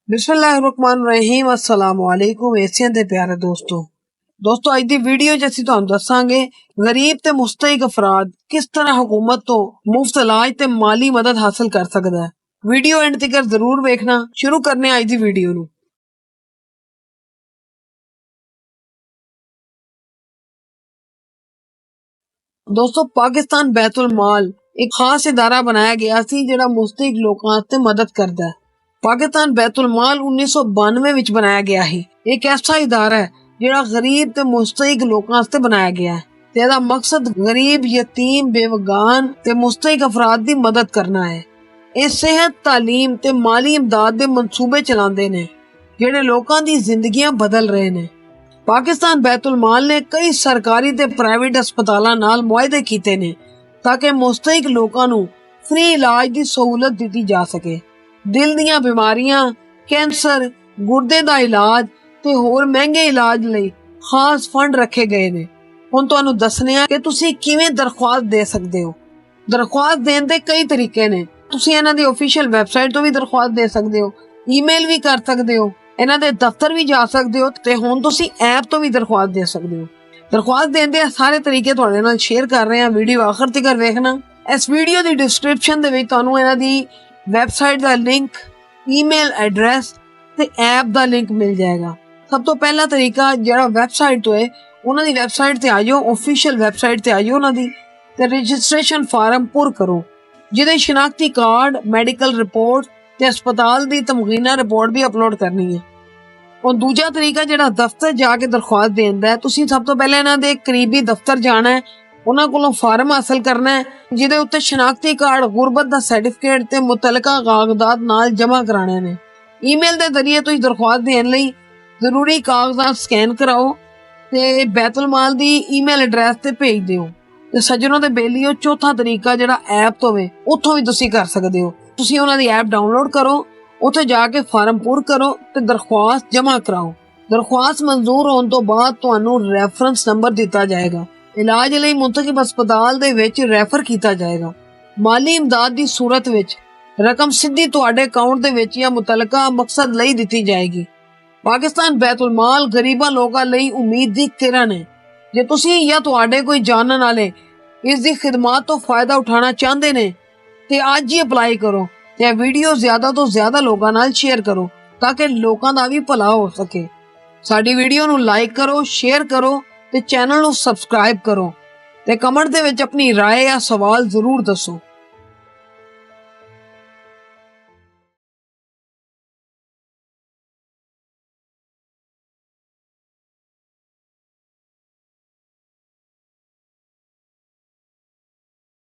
बिस्मिल्लाहिर्रहमानिर्रहीम अस्सलाम वालेकुम एशियन दे प्यारे दोस्तों अज दी वीडियो च असीं तुहानूं दस्सांगे गरीब ते मुस्तहिक अफराद किस तरह हुकूमत तो मुफ्त इलाज ते माली मदद हासिल कर सकदा है। वीडियो एंड तक जरूर देखना। शुरू करने अज दी वीडियो नूं। दोस्तों पाकिस्तान बैतुल माल एक खास इदारा बनाया गया सी जिहड़ा मुस्तहिक लोकां वास्ते मदद करदा है। पाकिस्तान बैतुल माल 1992 विच बनाया गया है। एक ऐसा इदारा है जिहड़ा गरीब ते मुस्तहिक लोकां वास्ते बनाया गया है ते इहदा मकसद गरीब, यतीम, बेवगान ते मुस्तहिक अफराद दी मदद करना है। इह सेहत, तालीम ते माली इमदाद दे मंसूबे चलांदे ने जिहड़े लोकां दी जिंदगियां बदल रहे ने। पाकिस्तान बैतुल माल ने कई सरकारी ते प्राइवेट अस्पतालां नाल मुआहदे कीते ने ताकि मुस्तहिक लोकां नूं फ्री इलाज दी सहूलत दित्ती जा सके। दिल दीयां बीमारियां, कैंसर, गुर्दे दा इलाज ते होर महंगे इलाज लई खास फंड रखे गए ने। हुण तुहानूं दस्सने आ कि तुसीं किवें दरख्वास्त दे सकदे हो। दरख्वास्त देण दे कई तरीके ने। तुसीं इन्हां दी ऑफिशियल वैबसाइट तो भी दरख्वास्त दे सकदे हो, ईमेल भी कर सकदे हो, इन्हां दे दफ्तर भी जा सकदे हो ते हुण तुसीं ऐप तो भी दरख्वास्त दे सकदे हो। दरख्वास्त देण दे सारे तरीके तुहाडे नाल शेयर कर रहे हैं। वीडियो आखिर तक वेखना। इस वीडियो दी डिस्क्रिप्शन दे विच तुहानूं इन्हां दी वैबसाइट दा लिंक, ईमेल एड्रैस ते ऐप दा लिंक मिल जाएगा। सब तो पहला तरीका जिहड़ा वैबसाइट तो है उन्हां दी वैबसाइट ते आ जाओ, ऑफिशियल वैबसाइट ते आ जाओ उन्हां दी ते रजिस्ट्रेशन फार्म पुर करो जिहदे शनाख्ती कार्ड, मेडिकल रिपोर्ट ते अस्पताल दी तमगीना रिपोर्ट भी अपलोड करनी है। और दूजा तरीका जिहड़ा दफ्तर जाके दरख्वास्त देण दा है, तुसीं सब तो पहले इन्हां दे करीबी दफ्तर जाना है, उन्हां कोलों फार्म हासिल करना है जिहदे उत्ते शनाख्ती कार्ड, गुरबत दा सर्टिफिकेट ते मुतलका कागजात नाल जमा कराने ने। ईमेल दे जरिए तुसीं दरख्वास्त देण लई जरूरी कागजात स्कैन कराओ ते बैतुल माल दी ईमेल एड्रैस ते भेज दिओ। ते सज्जनों ते बेलियो चौथा तरीका जिहड़ा ऐप तो वे उत्थों भी तुसीं कर सकदे हो। तुसीं उन्हां दी ऐप डाउनलोड करो, उत्थे जाके फार्म पुर करो ते दरख्वास्त जमा कराओ। दरख्वास्त मंजूर होने तो बाद तुहानूं रैफरेंस नंबर दिता जाएगा। इलाज लई मुंतखब अस्पताल दे विच रैफर कीता जाएगा। माली इमदाद दी सूरत विच रकम सीधी तुहाडे अकाउंट दे विच या मुतलका मकसद लई दित्ती जाएगी। पाकिस्तान बैतुल माल गरीबां लोकां लई उम्मीद दी किरण है। जे तुसीं या तुहाडे कोई जानन वाले इस दी खिदमत तो फायदा उठाना चाहते ने ते अज ही अप्लाई करो ते वीडियो ज्यादा तो ज्यादा लोकां नाल शेयर करो ताकि लोकां दा भी भला हो सके। साडी वीडियो नूं लाइक करो, शेयर करो ते चैनल नूं सबसक्राइब करो ते कमेंट दे विच अपनी राय या सवाल जरूर दसो।